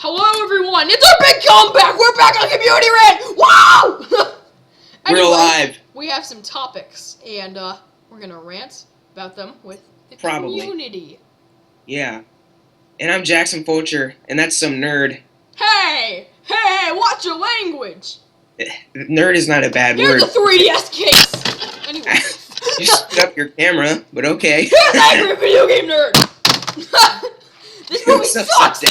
Hello, everyone. It's our big comeback. We're back on Community Rant. Wow! Anyway, We're alive. We have some topics, and we're gonna rant about them with the Probably. community. Yeah. And I'm Jackson Fulcher, and that's some nerd. Hey, watch your language. Nerd is not a bad Here's word. the 3DS case. Anyway. You screwed up your camera, but okay. Here's angry video game nerd. This movie sucks.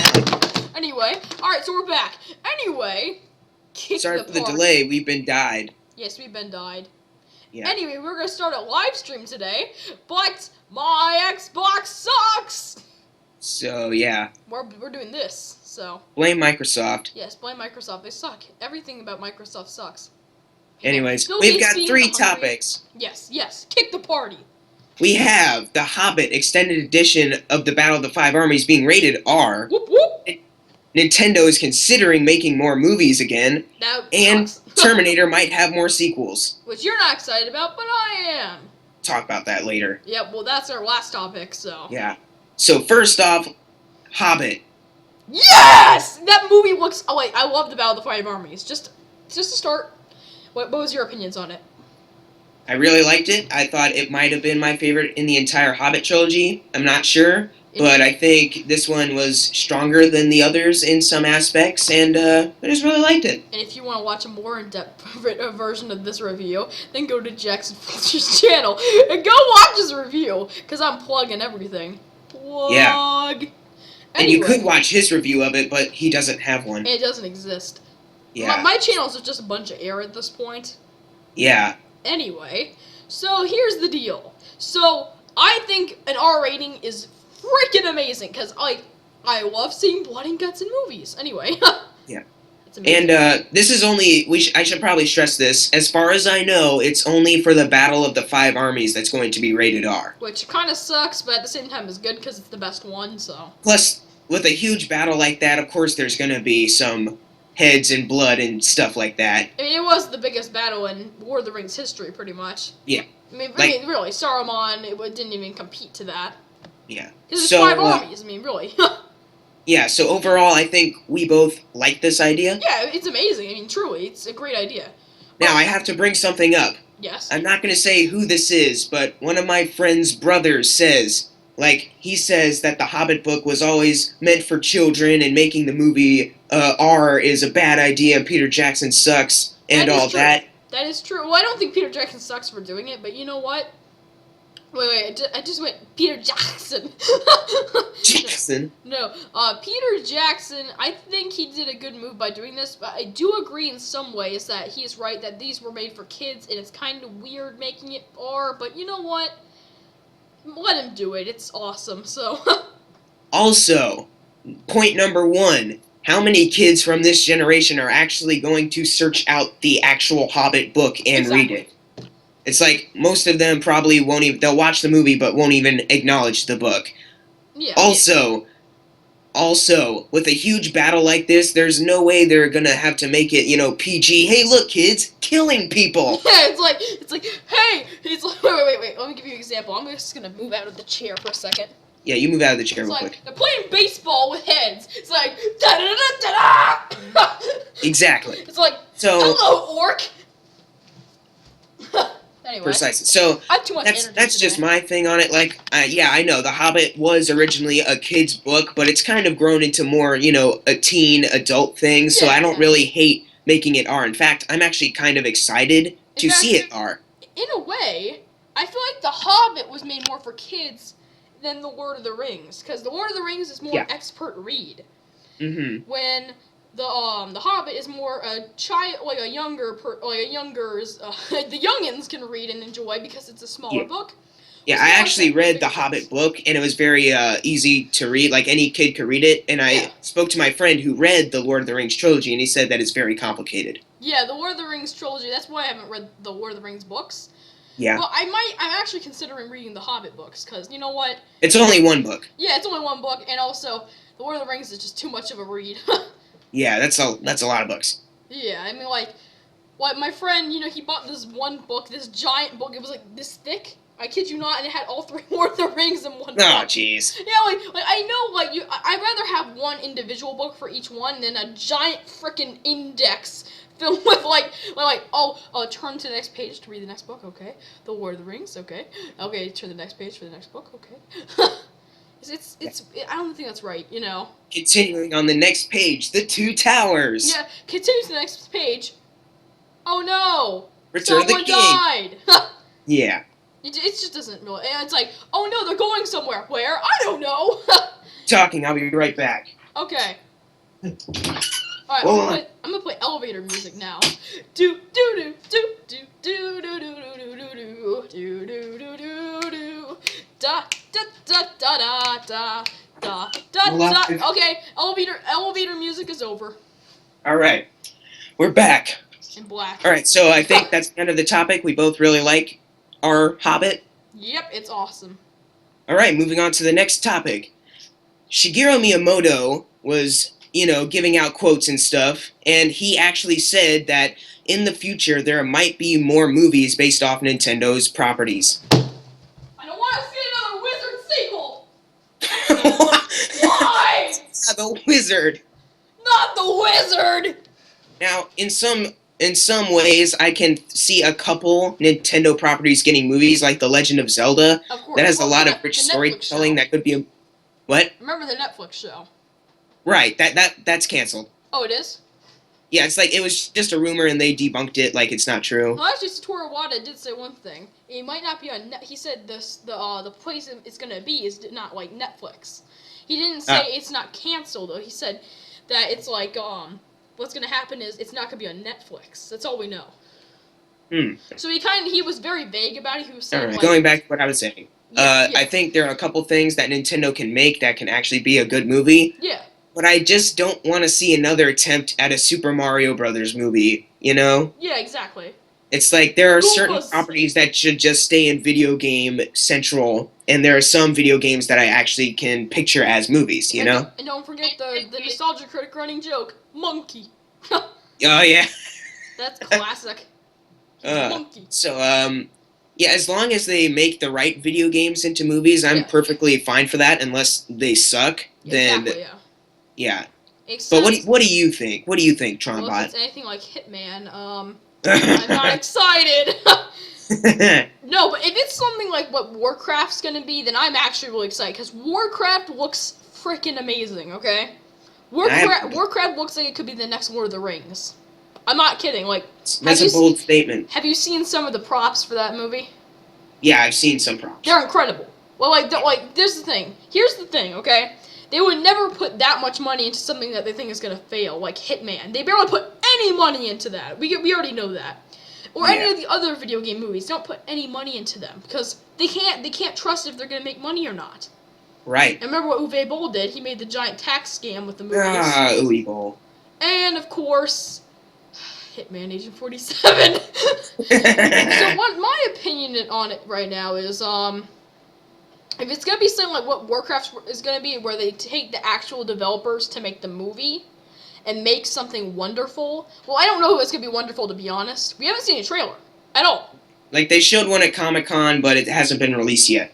Anyway, alright, so we're back. Anyway, Sorry for the delay, we've been died. Yes, we've been died. Yeah. Anyway, we're gonna start a live stream today, but my Xbox sucks! So, yeah. We're doing this, so. Blame Microsoft. Yes, blame Microsoft. They suck. Everything about Microsoft sucks. Anyways, we've got 3 topics. Yes. Kick the party. We have the Hobbit extended edition of the Battle of the Five Armies being rated R. Whoop whoop! Nintendo is considering making more movies again. That and sucks. Terminator might have more sequels. Which you're not excited about, but I am. Talk about that later. Yeah, well, that's our last topic, so. Yeah. So, first off, Hobbit. Yes! That movie looks. Oh, wait, I love the Battle of the Five Armies. Just to start, what was your opinions on it? I really liked it. I thought it might have been my favorite in the entire Hobbit trilogy. I'm not sure, but I think this one was stronger than the others in some aspects, and I just really liked it. And if you want to watch a more in-depth version of this review, then go to Jackson Fulcher's channel and go watch his review, because I'm plugging everything. Plug! Yeah. Anyway, And you could watch his review of it, but he doesn't have one. it doesn't exist. Yeah. My channels are just a bunch of air at this point. Yeah. Anyway, so here's the deal. So, I think an R rating is freaking amazing, because, I love seeing blood and guts in movies. Anyway. Yeah. It's amazing. And, this is only, I should probably stress this, as far as I know, it's only for the Battle of the Five Armies that's going to be rated R. Which kind of sucks, but at the same time is good, because it's the best one, so. Plus, with a huge battle like that, of course there's going to be some heads and blood and stuff like that. I mean, it was the biggest battle in Lord of the Rings history, pretty much. Yeah. I mean, really, Saruman, it didn't even compete to that. Yeah. Because it's 5 armies, I mean, really. Yeah, so overall, I think we both like this idea. Yeah, it's amazing. I mean, truly, it's a great idea. Now, I have to bring something up. Yes? I'm not going to say who this is, but one of my friend's brothers says, he says that the Hobbit book was always meant for children, and making the movie R is a bad idea, and Peter Jackson sucks, and all that. That is true. Well, I don't think Peter Jackson sucks for doing it, but you know what? Wait, I just went Peter Jackson. Jackson? No, Peter Jackson, I think he did a good move by doing this, but I do agree in some ways that he is right that these were made for kids, and it's kind of weird making it R, but you know what? Let him do it. It's awesome, so. Also, point number 1. How many kids from this generation are actually going to search out the actual Hobbit book and read it? It's like, most of them probably won't even, they'll watch the movie but won't even acknowledge the book. Yeah. Also, with a huge battle like this, there's no way they're gonna have to make it, PG. Hey, look, kids, killing people! Yeah, it's like, hey! It's like, wait, let me give you an example. I'm just gonna move out of the chair for a second. Yeah, you move out of the chair real quick. They're playing baseball with heads. It's like, da-da-da-da-da! Exactly. It's like, so, hello, orc! Anyway. Precisely. So, I have too much energy that's today. just my thing on it. Yeah, I know, The Hobbit was originally a kid's book, but it's kind of grown into more, a teen, adult thing, so I don't really hate making it R. In fact, I'm actually kind of excited to see it R. In a way, I feel like The Hobbit was made more for kids than The Lord of the Rings, because The Lord of the Rings is more expert read. Mm-hmm. When the Hobbit is more a child, the youngins can read and enjoy because it's a smaller book. Yeah, I actually read the Hobbit book, and it was very easy to read. Like, any kid could read it, and I spoke to my friend who read the Lord of the Rings trilogy, and he said that it's very complicated. Yeah, the Lord of the Rings trilogy, that's why I haven't read the Lord of the Rings books. Yeah. Well, I'm actually considering reading the Hobbit books, because, you know what? It's only one book. Yeah, it's only one book, and also, the Lord of the Rings is just too much of a read. Yeah, that's a lot of books. Yeah, I mean, my friend, he bought this one book, this giant book, it was, this thick, I kid you not, and it had all 3 Lord of the Rings in one Oh, book. jeez. Yeah, like I know, like I'd rather have one individual book for each one than a giant freaking index filled with turn to the next page to read the next book. Okay, the Lord of the Rings. Okay, turn the next page for the next book. Okay. I don't think that's right. Continuing on the next page, the Two Towers. Yeah. Continue to the next page. Oh no! Return of the Someone King. died. Yeah. It just doesn't really. And it's like, oh no, they're going somewhere. Where? I don't know. Talking. I'll be right back. Okay. Alright, I'm gonna play elevator music now. Do do do do do do do do do do do do do do do da da da da da da da da. Okay, elevator music is over. All right, we're back. In black. All right, so I think that's the end of the topic. We both really like our Hobbit. Yep, it's awesome. All right, moving on to the next topic. Shigeru Miyamoto was, giving out quotes and stuff, and he actually said that in the future there might be more movies based off Nintendo's properties. I don't want to see another Wizard sequel! Why? The Wizard. Not the Wizard! Now, in some ways, I can see a couple Nintendo properties getting movies, like The Legend of Zelda. Of course. That has a lot of rich storytelling that could be a... What? Remember the Netflix show? Right, that's canceled. Oh, it is? Yeah, it's like, it was just a rumor and they debunked it like it's not true. Well, actually, Satoru Iwata did say one thing. It might not be on he said the place it's gonna be is not like Netflix. He didn't say it's not canceled, though. He said that it's like, what's gonna happen is it's not gonna be on Netflix. That's all we know. So he was very vague about it. He was saying, Alright, going back to what I was saying. Yeah. I think there are a couple things that Nintendo can make that can actually be a good movie. Yeah. But I just don't want to see another attempt at a Super Mario Brothers movie, Yeah, exactly. It's like there are certain properties that should just stay in video game central, and there are some video games that I actually can picture as movies, know? And don't forget the Nostalgia Critic running joke, Monkey. Oh, yeah. That's classic. Monkey. So, yeah, as long as they make the right video games into movies, I'm perfectly fine for that, unless they suck, then... Exactly, yeah. Yeah. Except, but what do you think? What do you think, Trombot? Well, if it's anything like Hitman, I'm not excited. No, but if it's something like what Warcraft's gonna be, then I'm actually really excited, because Warcraft looks freaking amazing, okay? Warcraft looks like it could be the next Lord of the Rings. I'm not kidding, like... That's a bold statement. Have you seen some of the props for that movie? Yeah, I've seen some props. They're incredible. Well, here's the thing. Here's the thing, okay? They would never put that much money into something that they think is gonna fail, like Hitman. They barely put any money into that. We already know that. Or any of the other video game movies. Don't put any money into them because they can't trust if they're gonna make money or not. Right. And remember what Uwe Boll did? He made the giant tax scam with the movies. Uwe Boll. And of course, Hitman Agent 47. So my opinion on it right now is if it's gonna be something like what Warcraft is gonna be, where they take the actual developers to make the movie and make something wonderful. Well, I don't know if it's gonna be wonderful, to be honest. We haven't seen a trailer at all. Like, they showed one at Comic-Con, but it hasn't been released yet.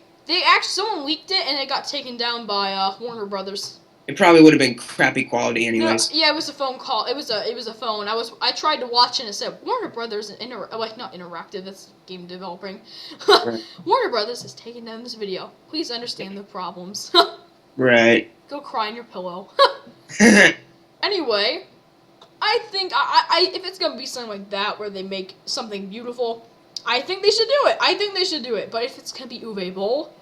Someone leaked it and it got taken down by Warner Brothers. It probably would have been crappy quality anyways. No, yeah, it was a phone call. It was a phone. I tried to watch it and it said Warner Brothers not interactive. That's game developing. Right. Warner Brothers has taken down this video. Please understand the problems. Right. Go cry in your pillow. Anyway, I think if it's gonna be something like that where they make something beautiful, I think they should do it. But if it's gonna be Uwe Boll,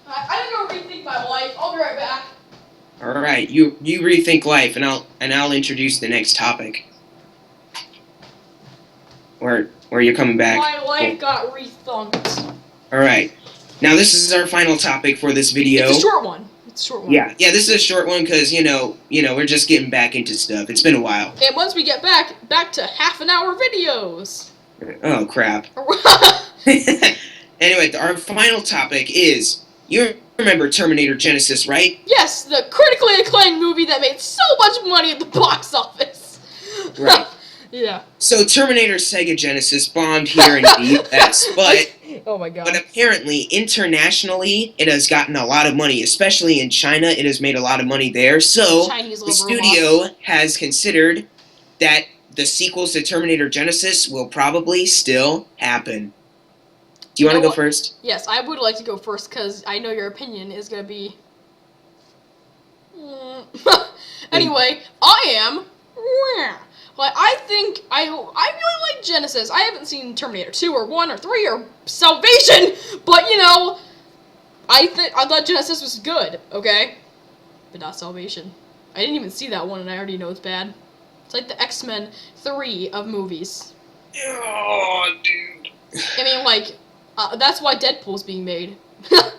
I'm gonna rethink my life. I'll be right back. All right, you rethink life, and I'll introduce the next topic. Where you're coming back. My life got rethunked. All right, now this is our final topic for this video. It's a short one. Yeah, this is a short one because we're just getting back into stuff. It's been a while. And once we get back to half-an-hour videos. Oh crap. Anyway, our final topic is, you remember Terminator Genesis, right? Yes, the critically acclaimed movie that made so much money at the box office. Right. Yeah. So Terminator Sega Genesis bombed here in the U.S., but Oh my god. but apparently internationally it has gotten a lot of money, especially in China. It has made a lot of money there. So Chinese the little studio robots. has considered that the sequels to Terminator Genesis will probably still happen. Do you You want know to go what? first? Yes, I would like to go first because I know your opinion is gonna be. Anyway, I am. Like I think I really like Genesis. I haven't seen Terminator 2 or 1 or 3 or Salvation, but you know, I thought Genesis was good, okay? But not Salvation. I didn't even see that one and I already know it's bad. It's like the X-Men 3 of movies. Oh, dude. I mean, like, that's why Deadpool's being made. Yeah.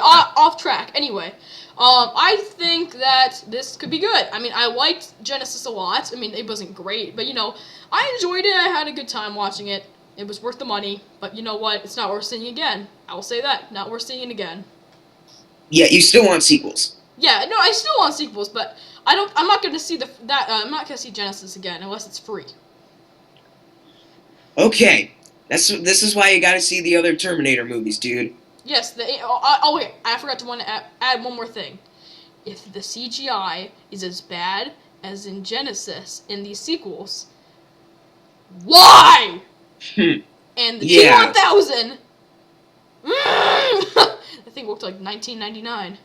Off track. Anyway, I think that this could be good. I mean, I liked Genesis a lot. I mean, it wasn't great, but you know, I enjoyed it. I had a good time watching it. It was worth the money, but you know what? It's not worth seeing again. I will say that. Not worth seeing it again. Yeah, you still want sequels. Yeah, no, I still want sequels, but I'm not gonna see I'm not gonna see Genesis again unless it's free. Okay. This is why you gotta see the other Terminator movies, dude. Yes. Wait, I forgot to add one more thing. If the CGI is as bad as in Genesis in these sequels, why? And the Yeah. T-1000, I think looked like 1999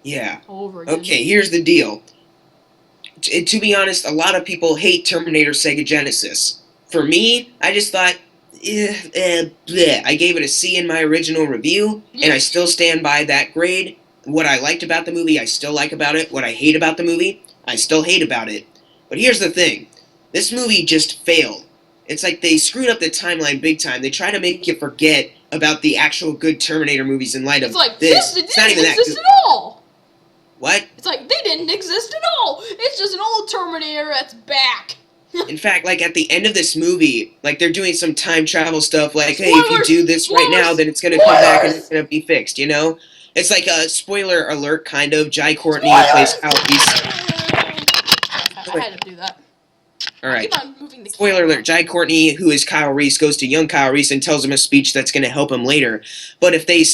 Yeah. all over again. Okay, here's the deal. To be honest, a lot of people hate Terminator Sega Genesis. For me, I just thought, bleh. I gave it a C in my original review, and I still stand by that grade. What I liked about the movie, I still like about it. What I hate about the movie, I still hate about it. But here's the thing. This movie just failed. It's like they screwed up the timeline big time. They try to make you forget about the actual good Terminator movies in light of It's like this. It It's not didn't even that exist good. at all. What? It's like they didn't exist at all. It's just an old Terminator that's back. In fact, like at the end of this movie, like they're doing some time travel stuff. Like, hey, if you Spoilers! do this right now, Spoilers! then it's gonna come back and Spoilers! it's gonna be fixed. You know, it's like a spoiler alert, kind of. Jai Courtney plays Spoilers! Kyle Reese. I had to do that. All I right. keep on moving the Spoiler camera. alert: Jai Courtney, who is Kyle Reese, goes to young Kyle Reese and tells him a speech that's gonna help him later. But if they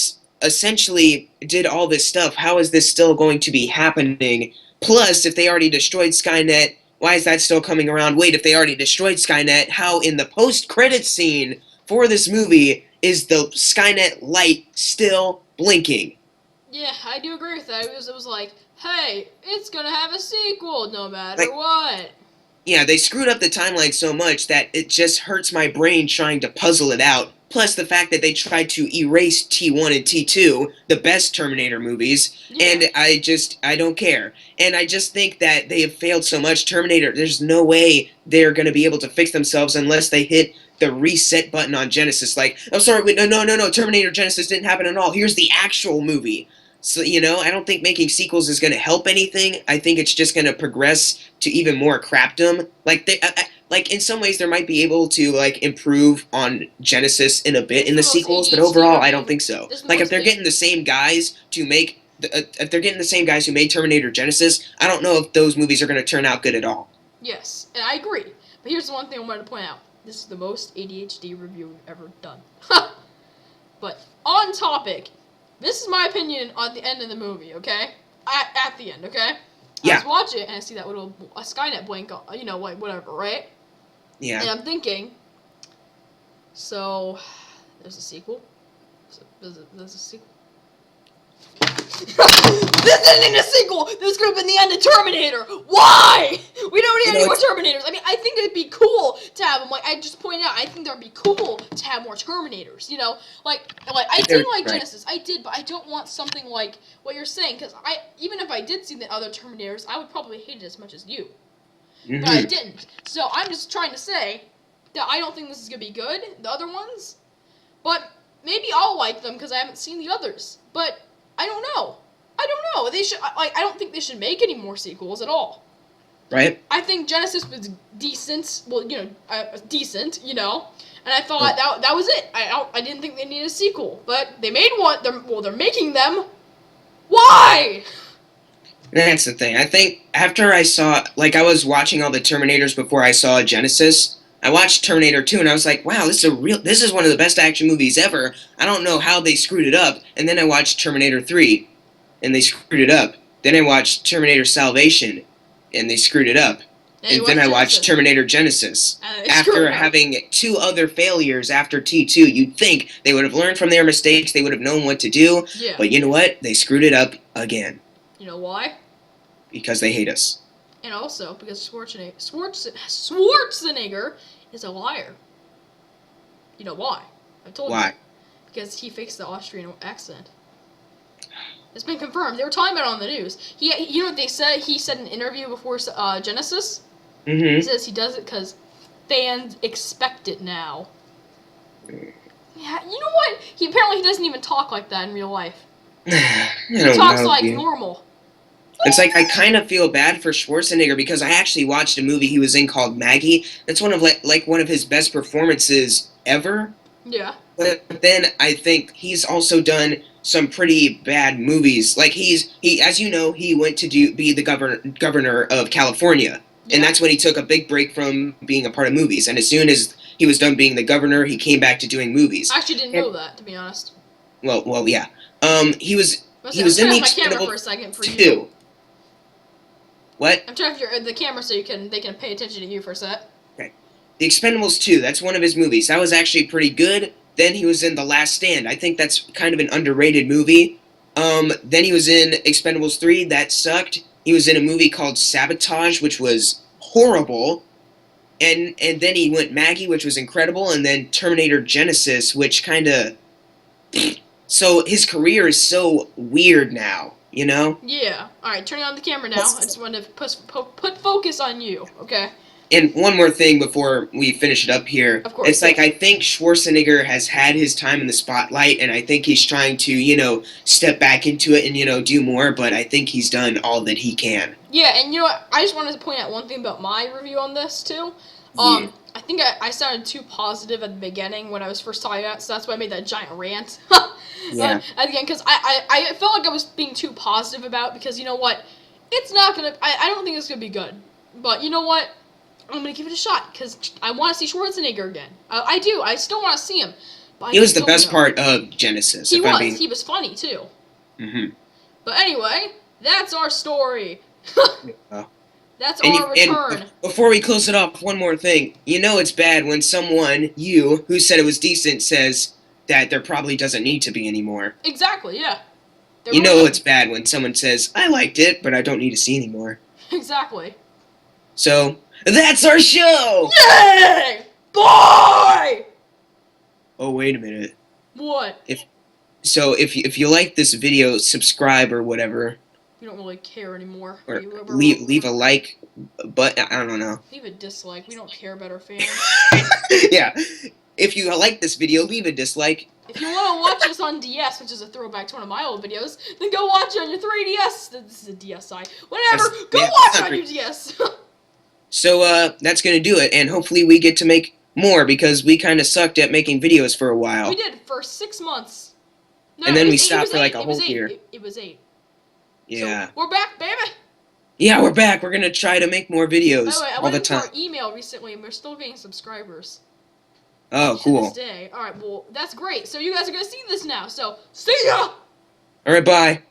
essentially did all this stuff, how is this still going to be happening? Plus, if they already destroyed Skynet, why is that still coming around? Wait, if they already destroyed Skynet, how in the post-credit scene for this movie is the Skynet light still blinking? Yeah, I do agree with that. It was like, hey, it's gonna have a sequel no matter Like, what. yeah, they screwed up the timeline so much that it just hurts my brain trying to puzzle it out. Plus the fact that they tried to erase T1 and T2, the best Terminator movies, and I don't care. And I just think that they have failed so much. Terminator, there's no way they're going to be able to fix themselves unless they hit the reset button on Genesis. Like, I'm sorry, wait, no, Terminator Genesis didn't happen at all. Here's the actual movie. So, you know, I don't think making sequels is going to help anything. I think it's just going to progress to even more crapdom. Like, like in some ways, they might be able to like improve on Genesis in a bit in the sequels, but overall, I don't think so. Like, if they're getting the same guys to make, if they're getting the same guys who made Terminator Genesis, I don't know if those movies are going to turn out good at all. Yes, and I agree. But here's the one thing I wanted to point out. This is the most ADHD review we've ever done. But on topic. This is my opinion on the end of the movie, okay? At the end, okay? Yeah. I was watching it and I see that little Skynet blink, you know, like whatever, right? Yeah. And I'm thinking, so there's a sequel. There's a sequel. This isn't a sequel. This could have been the end of Terminator. Why? We don't need any more Terminators. I mean, I think it'd be cool to have them. Like I just pointed out, I think that'd be cool to have more Terminators. You know, like I did like Genesis. I did, but I don't want something like what you're saying. Because even if I did see the other Terminators, I would probably hate it as much as you. Mm-hmm. But I didn't. So I'm just trying to say that I don't think this is gonna be good. The other ones, but maybe I'll like them because I haven't seen the others. But I don't know. They should. I don't think they should make any more sequels at all. Right. I think Genesis was decent. Well, you know, decent. You know, and I thought that was it. I didn't think they needed a sequel, but they made one. They're making them. Why? That's the thing. I think after I saw, like, I was watching all the Terminators before I saw Genesis. I watched Terminator 2 and I was like, wow, this is one of the best action movies ever. I don't know how they screwed it up. And then I watched Terminator 3 and they screwed it up. Then I watched Terminator Salvation and they screwed it up. And then I watched Terminator Genesis. After having two other failures after T2, you'd think they would have learned from their mistakes, they would have known what to do. Yeah. But you know what? They screwed it up again. You know why? Because they hate us. And also because Schwarzenegger is a liar. You know why? I told you. Why? Because he fakes the Austrian accent. It's been confirmed. They were talking about it on the news. You know what they said? He said in an interview before Genesis. Mm-hmm. He says he does it because fans expect it now. Yeah, you know what? Apparently he doesn't even talk like that in real life. He talks like normal. It's like I kind of feel bad for Schwarzenegger because I actually watched a movie he was in called Maggie. That's one of one of his best performances ever. Yeah. But then I think he's also done some pretty bad movies. Like he as you know, he went to be the governor of California. Yeah. And that's when he took a big break from being a part of movies. And as soon as he was done being the governor, he came back to doing movies. I actually didn't know that, to be honest. Well, yeah. He was in the my camera for a second for 2. You. What? I'm turning off the camera so they can pay attention to you for a sec. Okay. The Expendables 2, that's one of his movies. That was actually pretty good. Then he was in The Last Stand. I think that's kind of an underrated movie. Then he was in Expendables 3. That sucked. He was in a movie called Sabotage, which was horrible. And then he went Maggie, which was incredible. And then Terminator Genesis, which kind of... So his career is so weird now, you know? Yeah. Alright, turning on the camera now. I just wanted to put focus on you, okay? And one more thing before we finish it up here. Of course. It's like I think Schwarzenegger has had his time in the spotlight, and I think he's trying to, step back into it and, do more, but I think he's done all that he can. Yeah, and you know what? I just wanted to point out one thing about my review on this, too. Yeah. I think I sounded too positive at the beginning when I was first talking about it, so that's why I made that giant rant. Yeah. Again, because I felt like I was being too positive about it, because you know what? It's not going to... I don't think it's going to be good. But you know what? I'm going to give it a shot, because I want to see Schwarzenegger again. I do. I still want to see him. But he was the best part of Genesis. He was. He was funny, too. Mm-hmm. But anyway, that's our story. That's and our return. And before we close it off, one more thing. You know it's bad when someone, who said it was decent, says that there probably doesn't need to be anymore. Exactly, yeah. You know it's bad when someone says, I liked it, but I don't need to see anymore. Exactly. So, that's our show! Yay! Bye! Oh, wait a minute. What? If you like this video, subscribe or whatever. We don't really care anymore. Or leave a like, but I don't know. Leave a dislike. We don't care about our fans. Yeah. If you like this video, leave a dislike. If you want to watch us on DS, which is a throwback to one of my old videos, then go watch it on your 3DS. This is a DSi. Whatever. Go watch it on your DS. So, that's gonna do it, and hopefully we get to make more, because we kind of sucked at making videos for a while. We did, for 6 months. No, and then we stopped for like a whole year. It was 8. Yeah. So, we're back, baby! Yeah, we're back. We're gonna try to make more videos by the way, I all went the into time. our email recently, and we're still getting subscribers. Oh, cool. To this day. Alright, well, that's great. So you guys are gonna see this now, so, see ya! Alright, bye.